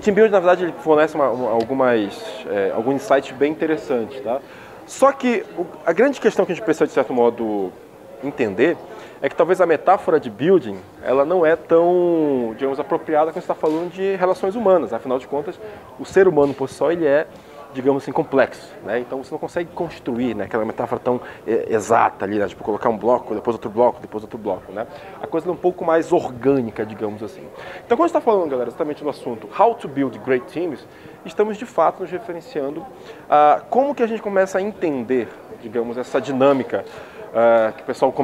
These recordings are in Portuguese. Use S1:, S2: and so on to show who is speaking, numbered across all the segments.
S1: Team Building, na verdade, ele fornece alguns insights bem interessantes, tá? Só que a grande questão que a gente precisa, de certo modo, entender é que talvez a metáfora de building, ela não é tão, digamos, apropriada quando você está falando de relações humanas. Afinal de contas, o ser humano por si só, ele é, digamos assim, complexo, né? Então você não consegue construir, né, aquela metáfora tão exata ali, né? Tipo colocar um bloco, depois outro bloco, né? A coisa é um pouco mais orgânica, digamos assim. Então quando a gente está falando, galera, exatamente do assunto How to Build Great Teams, estamos de fato nos referenciando a como que a gente começa a entender, digamos, essa dinâmica que o pessoal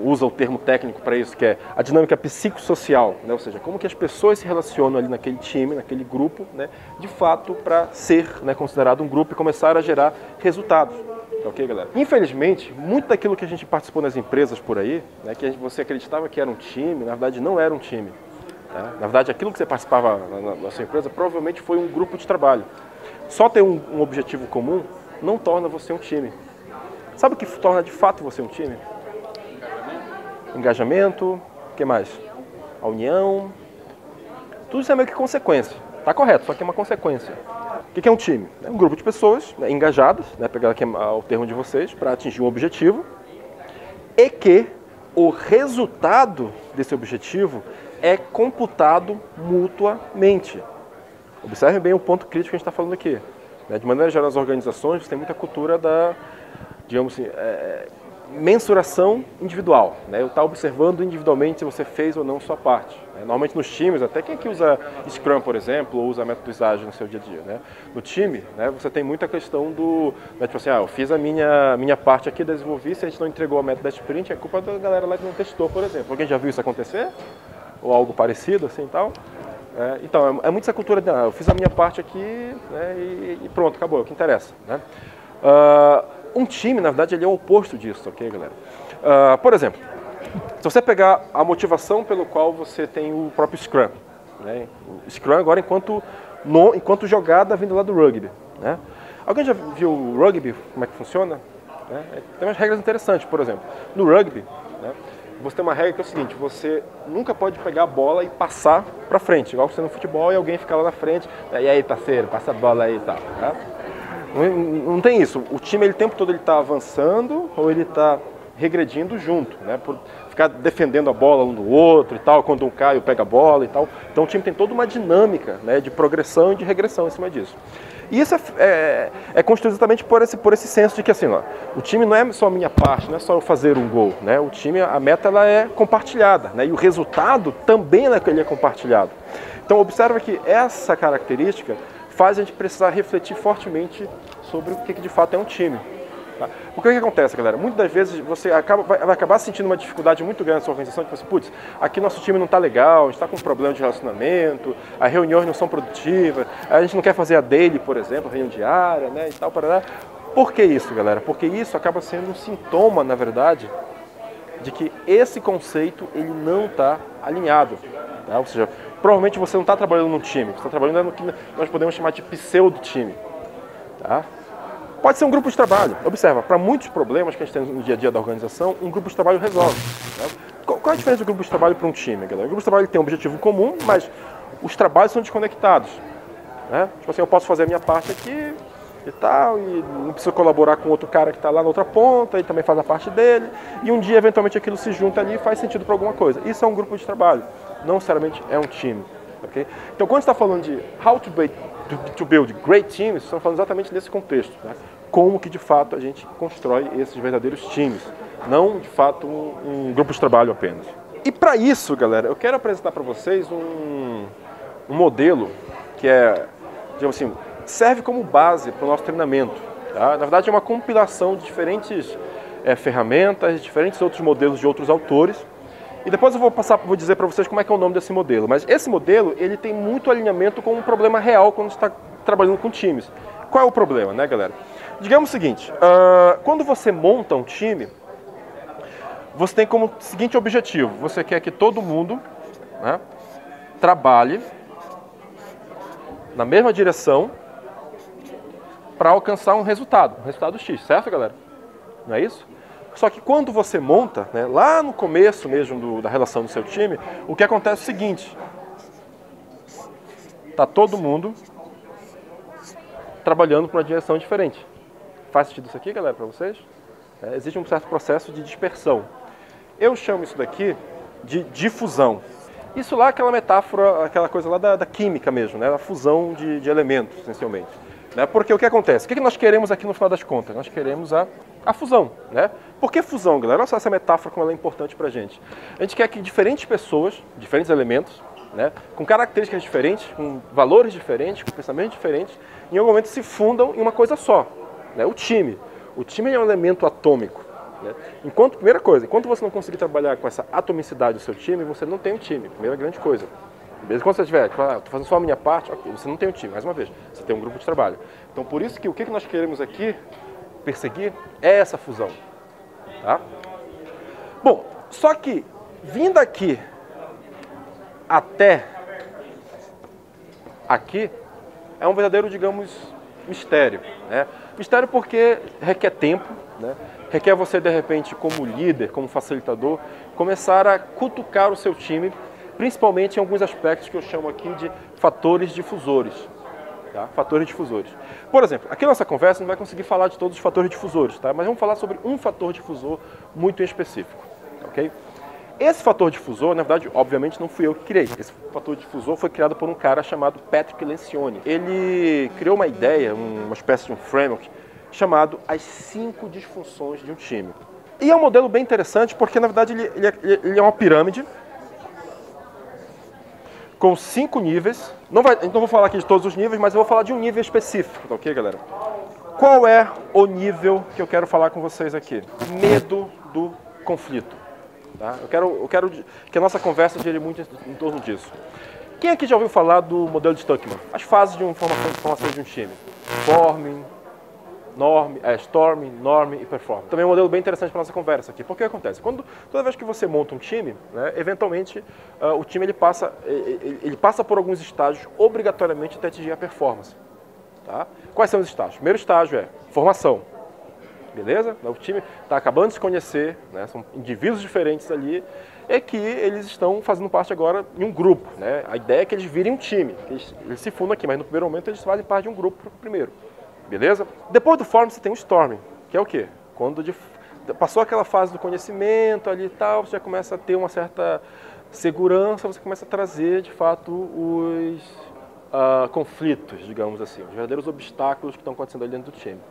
S1: usa o termo técnico para isso, que é a dinâmica psicossocial, né? Ou seja, como que as pessoas se relacionam ali naquele time, naquele grupo, né? De fato, para ser, né, considerado um grupo e começar a gerar resultados. Ok, galera? Infelizmente, muito daquilo que a gente participou nas empresas por aí, né, que você acreditava que era um time, na verdade não era um time. Tá? Na verdade, aquilo que você participava na sua empresa provavelmente foi um grupo de trabalho. Só ter um objetivo comum não torna você um time. Sabe o que torna de fato você um time? Engajamento. O que mais? A união. Tudo isso é meio que consequência. Tá correto, só que é uma consequência. O que é um time? É um grupo de pessoas, né, engajadas, né, pegar aqui o termo de vocês, para atingir um objetivo, e que o resultado desse objetivo é computado mutuamente. Observem bem o ponto crítico que a gente está falando aqui. De maneira geral, nas organizações, você tem muita cultura da, digamos assim, mensuração individual, né? Eu estou observando individualmente se você fez ou não sua parte. Normalmente nos times, até quem aqui usa Scrum, por exemplo, ou usa métodos ágeis no seu dia a dia, né? No time, né, você tem muita questão do, né, tipo assim, eu fiz a minha parte aqui, desenvolvi, se a gente não entregou a meta da sprint, é culpa da galera lá que não testou, por exemplo. Alguém já viu isso acontecer? Ou algo parecido, assim e tal? Então, é muito essa cultura de, eu fiz a minha parte aqui, né, e pronto, acabou, é o que interessa, né? Um time, na verdade, ele é o oposto disso, ok, galera? Por exemplo, se você pegar a motivação pelo qual você tem o próprio Scrum, né? O Scrum agora enquanto jogada vindo lá do rugby, né? Alguém já viu o rugby, como é que funciona? Tem umas regras interessantes, por exemplo, no rugby, né, você tem uma regra que é o seguinte, você nunca pode pegar a bola e passar para frente, igual você no futebol e alguém fica lá na frente, e aí parceiro, passa a bola aí e tal, tá? Não tem isso, o time ele, o tempo todo ele está avançando ou ele está regredindo junto, né? Por ficar defendendo a bola um do outro e tal, quando um cai, pega a bola e tal. Então o time tem toda uma dinâmica, né, de progressão e de regressão em cima disso. E isso é construído exatamente por esse senso de que assim, ó, o time não é só a minha parte, não é só eu fazer um gol, né? O time, a meta ela é compartilhada, né? E o resultado também ele é compartilhado. Então observa que essa característica faz a gente precisar refletir fortemente sobre o que de fato é um time. Tá? Porque o que acontece, galera? Muitas das vezes você vai acabar sentindo uma dificuldade muito grande na sua organização, tipo assim, putz, aqui nosso time não está legal, a gente está com um problema de relacionamento, as reuniões não são produtivas, a gente não quer fazer a daily, por exemplo, a reunião diária, né, e tal, parará. Por que isso, galera? Porque isso acaba sendo um sintoma, na verdade, de que esse conceito ele não está alinhado. Tá? Ou seja, provavelmente você não está trabalhando num time, você está trabalhando no que nós podemos chamar de pseudo-time. Tá? Pode ser um grupo de trabalho. Observa, para muitos problemas que a gente tem no dia a dia da organização, um grupo de trabalho resolve. Né? Qual é a diferença do grupo de trabalho para um time, galera? O grupo de trabalho tem um objetivo comum, mas os trabalhos são desconectados. Né? Tipo assim, eu posso fazer a minha parte aqui e tal, e não preciso colaborar com outro cara que está lá na outra ponta, ele também faz a parte dele, e um dia, eventualmente, aquilo se junta ali e faz sentido para alguma coisa. Isso é um grupo de trabalho, não necessariamente é um time. Okay? Então, quando você está falando de how to build great teams, estamos falando exatamente nesse contexto. Né? Como que, de fato, a gente constrói esses verdadeiros times, não, de fato, um grupo de trabalho apenas. E para isso, galera, eu quero apresentar para vocês um modelo que digamos assim, serve como base para o nosso treinamento. Tá? Na verdade, é uma compilação de diferentes ferramentas, diferentes outros modelos de outros autores. E depois eu vou dizer para vocês como é que é o nome desse modelo. Mas esse modelo, ele tem muito alinhamento com um problema real quando você está trabalhando com times. Qual é o problema, né, galera? Digamos o seguinte, quando você monta um time, você tem como seguinte objetivo. Você quer que todo mundo, né, trabalhe na mesma direção para alcançar um resultado X, certo, galera? Não é isso? Só que quando você monta, né, lá no começo mesmo da relação do seu time, o que acontece é o seguinte. Está todo mundo trabalhando para uma direção diferente. Faz sentido isso aqui, galera, para vocês? Existe um certo processo de dispersão. Eu chamo isso daqui de difusão. Isso lá é aquela metáfora, aquela coisa lá da química mesmo, né? A fusão de elementos, essencialmente. Né? Porque o que acontece? O que nós queremos aqui no final das contas? Nós queremos a fusão. Né? Por que fusão, galera? Olha só essa metáfora como ela é importante pra gente. A gente quer que diferentes pessoas, diferentes elementos, né? Com características diferentes, com valores diferentes, com pensamentos diferentes, em algum momento se fundam em uma coisa só. Né? O time. O time é um elemento atômico. Né? Primeira coisa, enquanto você não conseguir trabalhar com essa atomicidade do seu time, você não tem um time. Primeira grande coisa. Mesmo quando você tiver, estou fazendo só a minha parte, okay, você não tem um time, mais uma vez, você tem um grupo de trabalho. Então, por isso que o que nós queremos aqui perseguir é essa fusão. Tá? Bom, só que vindo aqui até aqui é um verdadeiro, digamos, mistério. Né? Mistério porque requer tempo, né? Requer você, de repente, como líder, como facilitador, começar a cutucar o seu time, principalmente em alguns aspectos que eu chamo aqui de fatores difusores. Tá? Fatores difusores. Por exemplo, aqui na nossa conversa não vai conseguir falar de todos os fatores difusores, tá? Mas vamos falar sobre um fator difusor muito em específico. Okay? Esse fator difusor, na verdade, obviamente não fui eu que criei. Esse fator difusor foi criado por um cara chamado Patrick Lencioni. Ele criou uma ideia, uma espécie de um framework, chamado as 5 disfunções de um time. E é um modelo bem interessante porque, na verdade, ele é uma pirâmide com 5 níveis. Não vou falar aqui de todos os níveis, mas eu vou falar de um nível específico, tá ok, galera? Qual é o nível que eu quero falar com vocês aqui? Medo do conflito. Tá? Eu quero que a nossa conversa gire muito em torno disso. Quem aqui já ouviu falar do modelo de Tuckman? As fases de formação de um time. Storming, Norming e Performing. Também é um modelo bem interessante para a nossa conversa aqui. Porque o que acontece? Toda vez que você monta um time, né, eventualmente o time ele passa por alguns estágios obrigatoriamente até atingir a performance. Tá? Quais são os estágios? O primeiro estágio é formação. Beleza? O time está acabando de se conhecer, né, são indivíduos diferentes ali, é que eles estão fazendo parte agora de um grupo. Né? A ideia é que eles virem um time, eles se fundam aqui, mas no primeiro momento eles fazem parte de um grupo primeiro. Beleza? Depois do Forming você tem o Storming, que é o quê? Quando passou aquela fase do conhecimento ali e tal, você já começa a ter uma certa segurança, você começa a trazer de fato os conflitos, digamos assim, os verdadeiros obstáculos que estão acontecendo ali dentro do time.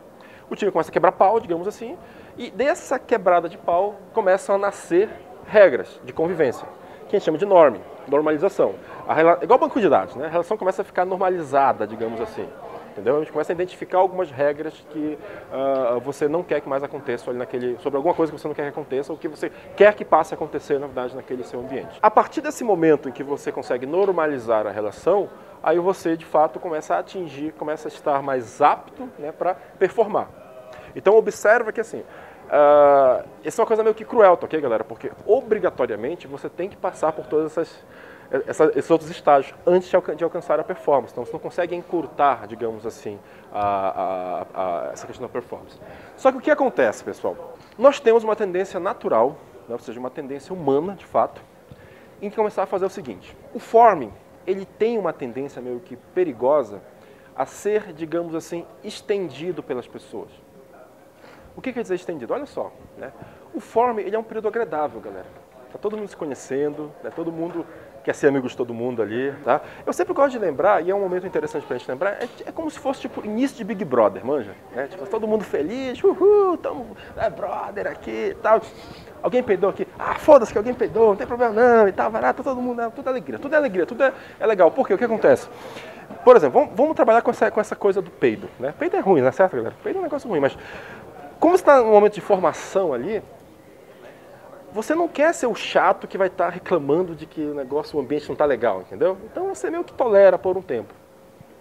S1: O time começa a quebrar pau, digamos assim, e dessa quebrada de pau começam a nascer regras de convivência, que a gente chama de norming, normalização. Igual banco de dados, né? A relação começa a ficar normalizada, digamos assim. Entendeu? A gente começa a identificar algumas regras que você não quer que mais aconteçam ali sobre alguma coisa que você não quer que aconteça ou que você quer que passe a acontecer, na verdade, naquele seu ambiente. A partir desse momento em que você consegue normalizar a relação, aí você, de fato, começa a começa a estar mais apto, né, para performar. Então, observa que, assim, essa é uma coisa meio que cruel, tá ok, galera? Porque, obrigatoriamente, você tem que passar por todas esses outros estágios antes de alcançar a performance. Então, você não consegue encurtar, digamos assim, essa questão da performance. Só que o que acontece, pessoal? Nós temos uma tendência natural, né, ou seja, uma tendência humana, de fato, em começar a fazer o seguinte. O forming, ele tem uma tendência meio que perigosa a ser, digamos assim, estendido pelas pessoas. O que quer dizer estendido? Olha só, né? O forming, ele é um período agradável, galera. Tá todo mundo se conhecendo, né? Todo mundo quer ser amigo de todo mundo ali, tá? Eu sempre gosto de lembrar, e é um momento interessante pra gente lembrar, é como se fosse tipo início de Big Brother, manja? Né? Tipo, todo mundo feliz, tamo brother aqui e tal. Alguém peidou aqui, foda-se que alguém peidou, não tem problema não, e tal, vai lá, tá todo mundo, tudo é alegria, tudo é legal. Por quê? O que acontece? Por exemplo, vamos trabalhar com essa coisa do peido, né? Peido é ruim, não é certo, galera? Peido é um negócio ruim, mas como você está no momento de formação ali, você não quer ser o chato que vai estar reclamando de que o ambiente não está legal, entendeu? Então você meio que tolera por um tempo.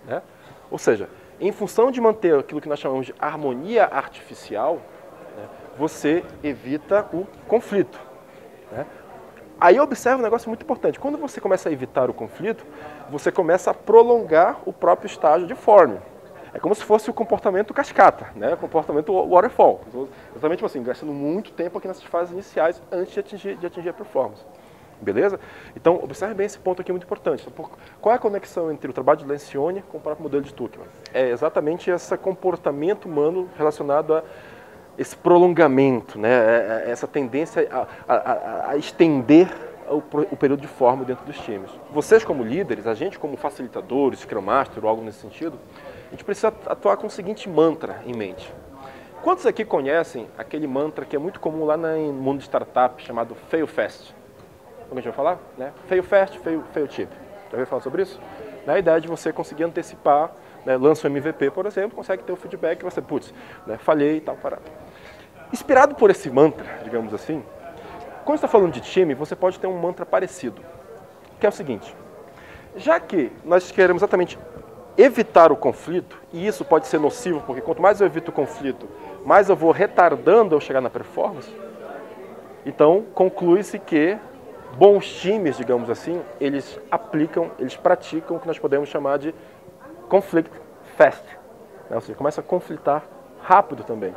S1: Né? Ou seja, em função de manter aquilo que nós chamamos de harmonia artificial, né, você evita o conflito. Né? Aí observa um negócio muito importante. Quando você começa a evitar o conflito, você começa a prolongar o próprio estágio de forming. É como se fosse o comportamento cascata, né? O comportamento waterfall. Exatamente assim, gastando muito tempo aqui nessas fases iniciais antes de atingir a performance. Beleza? Então, observe bem esse ponto aqui muito importante. Qual é a conexão entre o trabalho de Lencioni com o próprio modelo de Tuckman? É exatamente esse comportamento humano relacionado a esse prolongamento, né? Essa tendência a estender o período de forma dentro dos times. Vocês como líderes, a gente como facilitadores, Scrum Master ou algo nesse sentido, a gente precisa atuar com o seguinte mantra em mente. Quantos aqui conhecem aquele mantra que é muito comum lá no mundo de startup, chamado Fail Fast? Como a gente vai falar? Né? Fail Fast, fail Cheap. Já ouviu falar sobre isso? A ideia de você conseguir antecipar, né? Lança um MVP, por exemplo, consegue ter o feedback e você, putz, né? Falhei e tal, parado. Inspirado por esse mantra, digamos assim, quando você está falando de time, você pode ter um mantra parecido, que é o seguinte: já que nós queremos exatamente evitar o conflito, e isso pode ser nocivo, porque quanto mais eu evito o conflito, mais eu vou retardando eu chegar na performance, então conclui-se que bons times, digamos assim, eles praticam o que nós podemos chamar de conflict fast, né? Ou seja, começa a conflitar rápido também.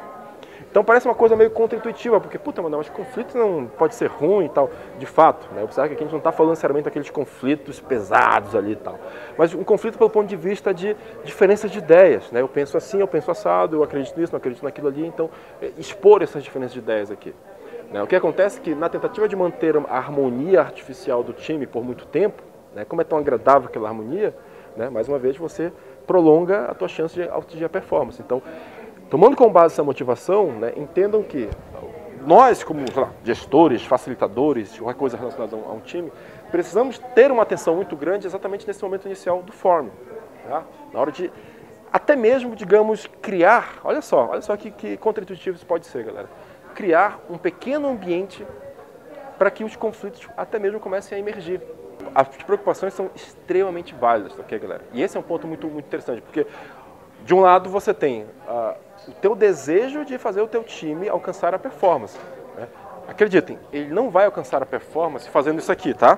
S1: Então parece uma coisa meio contra-intuitiva, porque, puta, mano, mas conflito não pode ser ruim e tal. De fato, né? Observe que aqui a gente não está falando necessariamente daqueles conflitos pesados ali e tal. Mas um conflito pelo ponto de vista de diferenças de ideias, né? Eu penso assim, eu penso assado, eu acredito nisso, não acredito naquilo ali. Então, expor essas diferenças de ideias aqui. O que acontece é que, na tentativa de manter a harmonia artificial do time por muito tempo, né? Como é tão agradável aquela harmonia, né? Mais uma vez você prolonga a tua chance de atingir a performance. Então, tomando como base essa motivação, né, entendam que nós, como gestores, facilitadores, qualquer coisa relacionada a um time, precisamos ter uma atenção muito grande exatamente nesse momento inicial do form. Tá? Na hora de, até mesmo, digamos, criar, olha só que contra-intuitivo isso pode ser, galera. Criar um pequeno ambiente para que os conflitos até mesmo comecem a emergir. As preocupações são extremamente válidas, ok, galera? E esse é um ponto muito interessante, porque de um lado você tem o teu desejo de fazer o teu time alcançar a performance. Né? Acreditem, ele não vai alcançar a performance fazendo isso aqui, tá?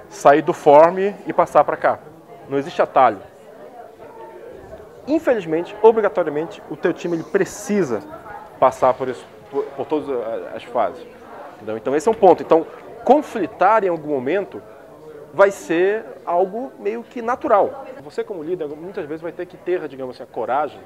S1: Sair do form e passar para cá. Não existe atalho. Infelizmente, obrigatoriamente, o teu time ele precisa passar por todas as fases. Entendeu? Então esse é um ponto. Então, conflitar em algum momento vai ser algo meio que natural. Você como líder, muitas vezes vai ter que ter, digamos assim, a coragem,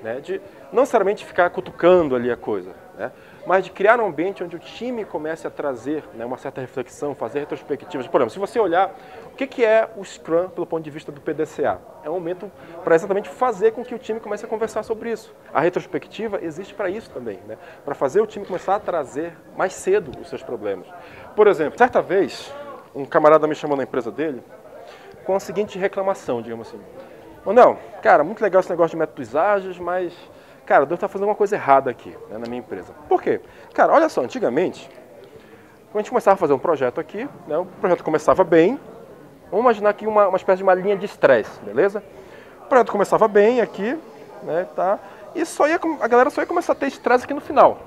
S1: né, de não necessariamente ficar cutucando ali a coisa, né, mas de criar um ambiente onde o time comece a trazer, né, uma certa reflexão, fazer retrospectivas. Por exemplo, se você olhar o que é o Scrum pelo ponto de vista do PDCA, é um momento para exatamente fazer com que o time comece a conversar sobre isso. A retrospectiva existe para isso também, né, para fazer o time começar a trazer mais cedo os seus problemas. Por exemplo, certa vez, um camarada me chamou na empresa dele com a seguinte reclamação, digamos assim: Manuel, cara, muito legal esse negócio de métodos ágeis, mas, cara, eu devo estar fazendo uma coisa errada aqui, né, na minha empresa. Por quê? Cara, olha só, antigamente, quando a gente começava a fazer um projeto aqui, né, o projeto começava bem, vamos imaginar aqui uma espécie de uma linha de estresse, beleza? O projeto começava bem aqui, né, tá, e a galera só ia começar a ter estresse aqui no final.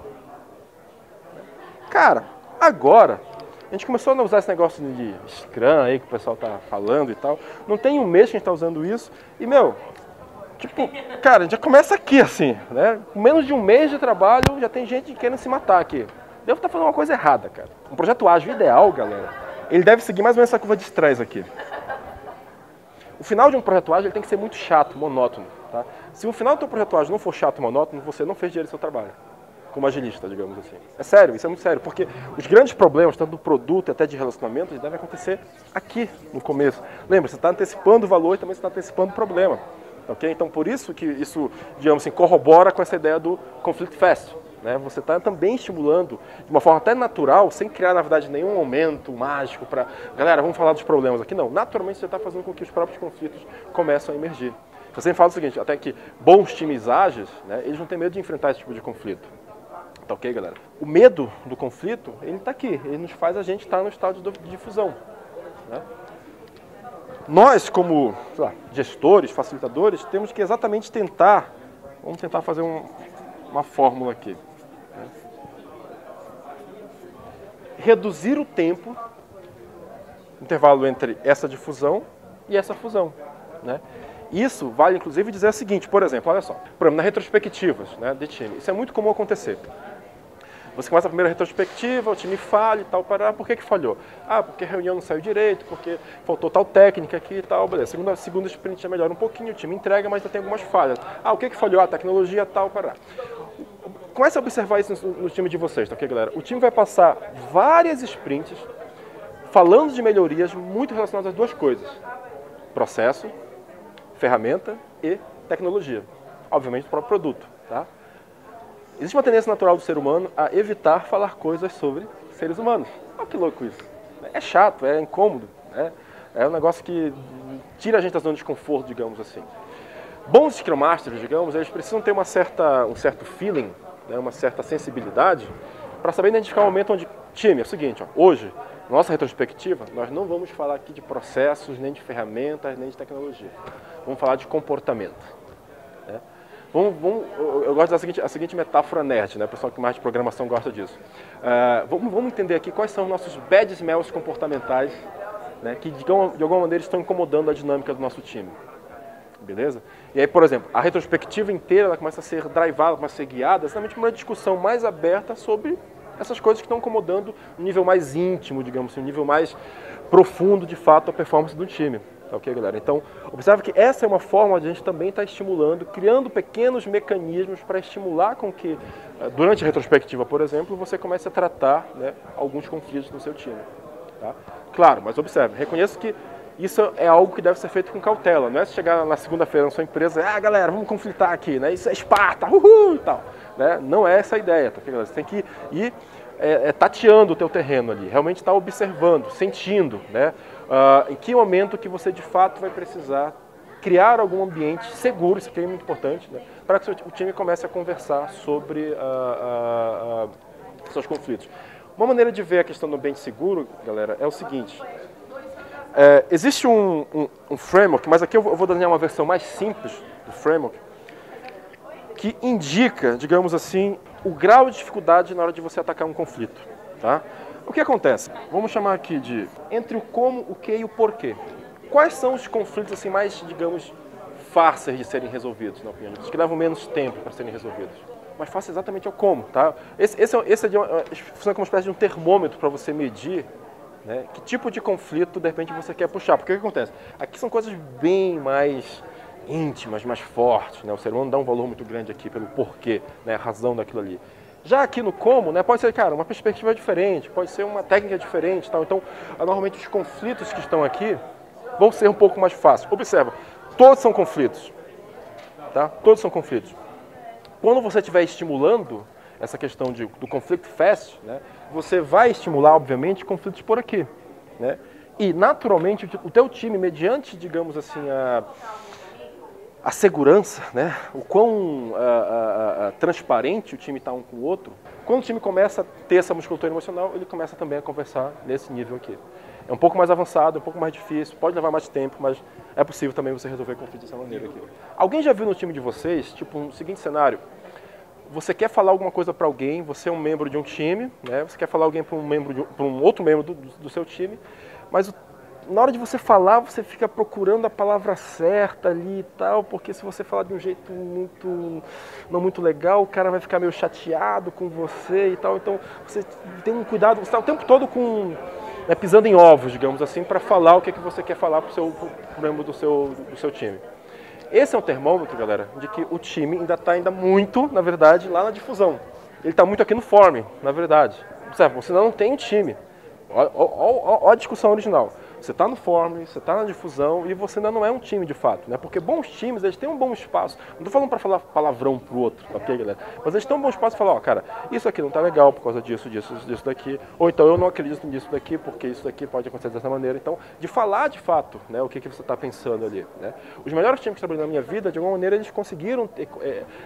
S1: Cara, agora a gente começou a usar esse negócio de Scrum aí que o pessoal tá falando e tal. Não tem um mês que a gente tá usando isso. E, meu, tipo, cara, a gente já começa aqui, assim, né? Com menos de um mês de trabalho, já tem gente querendo se matar aqui. Devo estar fazendo uma coisa errada, cara. Um projeto ágil ideal, galera, ele deve seguir mais ou menos essa curva de estresse aqui. O final de um projeto ágil ele tem que ser muito chato, monótono, tá? Se o final do teu projeto ágil não for chato, monótono, você não fez direito ao seu trabalho. Como agilista, digamos assim. É sério, isso é muito sério, porque os grandes problemas, tanto do produto e até de relacionamento, eles devem acontecer aqui, no começo. Lembra, você está antecipando o valor e também você está antecipando o problema. Okay? Então, por isso que isso, digamos assim, corrobora com essa ideia do conflict fast. Né? Você está também estimulando, de uma forma até natural, sem criar, na verdade, nenhum momento mágico para... Galera, vamos falar dos problemas aqui. Não, naturalmente você está fazendo com que os próprios conflitos começem a emergir. Eu sempre falo o seguinte, até que bons times ágeis, né, eles não têm medo de enfrentar esse tipo de conflito. Tá ok, galera? O medo do conflito, ele está aqui. Ele nos faz a gente estar no estado de difusão. Né? Nós, como gestores, facilitadores, temos que exatamente tentar... Vamos tentar fazer uma fórmula aqui. Né? Reduzir o tempo, intervalo entre essa difusão e essa fusão. Né? Isso vale, inclusive, dizer o seguinte, por exemplo, olha só. Por exemplo, nas retrospectivas, né, de time, isso é muito comum acontecer. Você começa a primeira retrospectiva, o time falha e tal, por que falhou? Ah, porque a reunião não saiu direito, porque faltou tal técnica aqui e tal, beleza. Segunda sprint já melhora um pouquinho, o time entrega, mas ainda tem algumas falhas. Ah, o que falhou? A tecnologia tal, Comece a observar isso no time de vocês, tá ok, galera? O time vai passar várias sprints falando de melhorias muito relacionadas às duas coisas: processo, ferramenta e tecnologia. Obviamente, o próprio produto, tá? Existe uma tendência natural do ser humano a evitar falar coisas sobre seres humanos. Olha que louco isso. É chato, é incômodo, é um negócio que tira a gente da zona de conforto, digamos assim. Bons Scrum Masters, digamos, eles precisam ter um certo feeling, né, uma certa sensibilidade, para saber identificar o momento onde... Time, é o seguinte, ó, hoje, nossa retrospectiva, nós não vamos falar aqui de processos, nem de ferramentas, nem de tecnologia. Vamos falar de comportamento. Né? Eu gosto da seguinte metáfora nerd, né? O pessoal que mais de programação gosta disso. Vamos entender aqui quais são os nossos bad smells comportamentais, né, que de alguma maneira estão incomodando a dinâmica do nosso time. Beleza? E aí, por exemplo, a retrospectiva inteira ela começa a ser drivada, começa a ser guiada exatamente por uma discussão mais aberta sobre essas coisas que estão incomodando um nível mais íntimo, digamos assim, um nível mais profundo, de fato, a performance do time. Tá ok, galera? Então, observe que essa é uma forma de a gente também estar estimulando, criando pequenos mecanismos para estimular com que, durante a retrospectiva, por exemplo, você comece a tratar, né, alguns conflitos no seu time. Tá? Claro, mas observe, reconheço que isso é algo que deve ser feito com cautela. Não é se chegar na segunda-feira na sua empresa e, galera, vamos conflitar aqui, né? Isso é Esparta, uhul, e tal. Né? Não é essa a ideia, tá? Você tem que ir tateando o teu terreno ali, realmente estar observando, sentindo, né? Em que momento que você de fato vai precisar criar algum ambiente seguro, isso aqui é muito importante, né? Para que o time comece a conversar sobre seus conflitos. Uma maneira de ver a questão do ambiente seguro, galera, é o seguinte. Existe um framework, mas aqui eu vou desenhar uma versão mais simples do framework, que indica, digamos assim, o grau de dificuldade na hora de você atacar um conflito. Tá? O que acontece? Vamos chamar aqui de entre o como, o que e o porquê. Quais são os conflitos assim, mais, digamos, fáceis de serem resolvidos, na opinião de vocês, que levam menos tempo para serem resolvidos? Mas fácil exatamente é o como. Tá? Esse funciona como uma espécie de um termômetro para você medir, né, que tipo de conflito, de repente, você quer puxar. Porque o que acontece? Aqui são coisas bem mais íntimas, mais fortes. Né? O ser humano dá um valor muito grande aqui pelo porquê, né, a razão daquilo ali. Já aqui no como, né, pode ser, cara, uma perspectiva diferente, pode ser uma técnica diferente. Tal. Então, normalmente, os conflitos que estão aqui vão ser um pouco mais fáceis. Observa, todos são conflitos. Tá? Todos são conflitos. Quando você estiver estimulando essa questão do conflict fast, né, você vai estimular, obviamente, conflitos por aqui. Né? E, naturalmente, o teu time, mediante, digamos assim, a segurança, né, o quão transparente o time está um com o outro, quando o time começa a ter essa musculatura emocional, ele começa também a conversar nesse nível aqui. É um pouco mais avançado, é um pouco mais difícil, pode levar mais tempo, mas é possível também você resolver conflitos dessa maneira aqui. Alguém já viu no time de vocês, tipo, um seguinte cenário? Você quer falar alguma coisa para alguém, você é um membro de um time, né? Você quer falar alguém para um outro membro do seu time, mas na hora de você falar, você fica procurando a palavra certa ali e tal, porque se você falar de um jeito não muito legal, o cara vai ficar meio chateado com você e tal. Então você tem um cuidado, você está o tempo todo pisando em ovos, digamos assim, para falar o que você quer falar para o membro do seu time. Esse é um termômetro, galera, de que o time ainda está muito, na verdade, lá na difusão. Ele está muito aqui no form, na verdade. Observe, você ainda não tem um time. Olha a discussão original. Você está no form, você está na difusão e você ainda não é um time de fato, né? Porque bons times, eles têm um bom espaço. Não estou falando para falar palavrão pro outro, ok, galera? Mas eles têm um bom espaço para falar, ó, cara, isso aqui não está legal por causa disso daqui. Ou então eu não acredito nisso daqui porque isso daqui pode acontecer dessa maneira. Então, de falar de fato, né, o que você está pensando ali, né? Os melhores times que trabalham na minha vida, de alguma maneira, eles conseguiram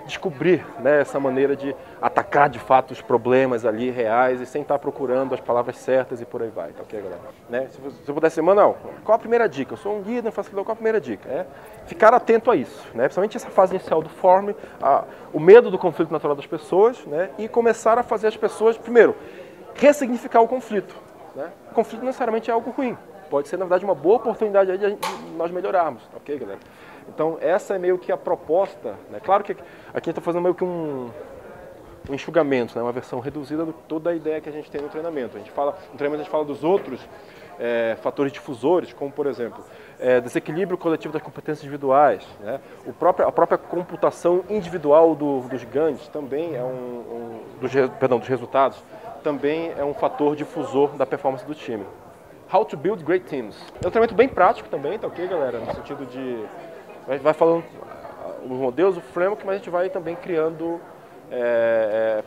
S1: descobrir, né, essa maneira de atacar de fato os problemas ali reais e sem estar procurando as palavras certas e por aí vai, tá ok, galera? Né? Se eu pudesse Manuel, qual a primeira dica? Eu sou um guia, não faço qual a primeira dica? Ficar atento a isso, né? Principalmente essa fase inicial do form, o medo do conflito natural das pessoas, né? E começar a fazer as pessoas, primeiro, ressignificar o conflito. Né? O conflito não necessariamente é algo ruim, pode ser, na verdade, uma boa oportunidade de nós melhorarmos, ok, galera? Então, essa é meio que a proposta, né? Claro que aqui a gente está fazendo meio que um enxugamento, né? Uma versão reduzida de toda a ideia que a gente tem no treinamento. No treinamento a gente fala dos outros fatores difusores, como por exemplo, desequilíbrio coletivo das competências individuais, né? A própria computação individual dos ganhos também é dos resultados, também é um fator difusor da performance do time. How to build great teams. É um treinamento bem prático também, tá ok, galera? No sentido de... vai falando os modelos, o framework, mas a gente vai também criando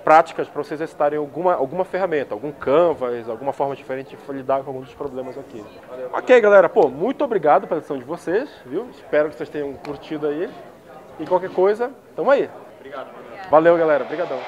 S1: práticas para vocês exercitarem alguma ferramenta, algum Canvas, alguma forma diferente de lidar com alguns dos problemas aqui. Valeu. Ok, galera. Pô, muito obrigado pela atenção de vocês, viu? Espero que vocês tenham curtido aí. E qualquer coisa, tamo aí.
S2: Obrigado.
S1: Valeu, galera. Obrigadão.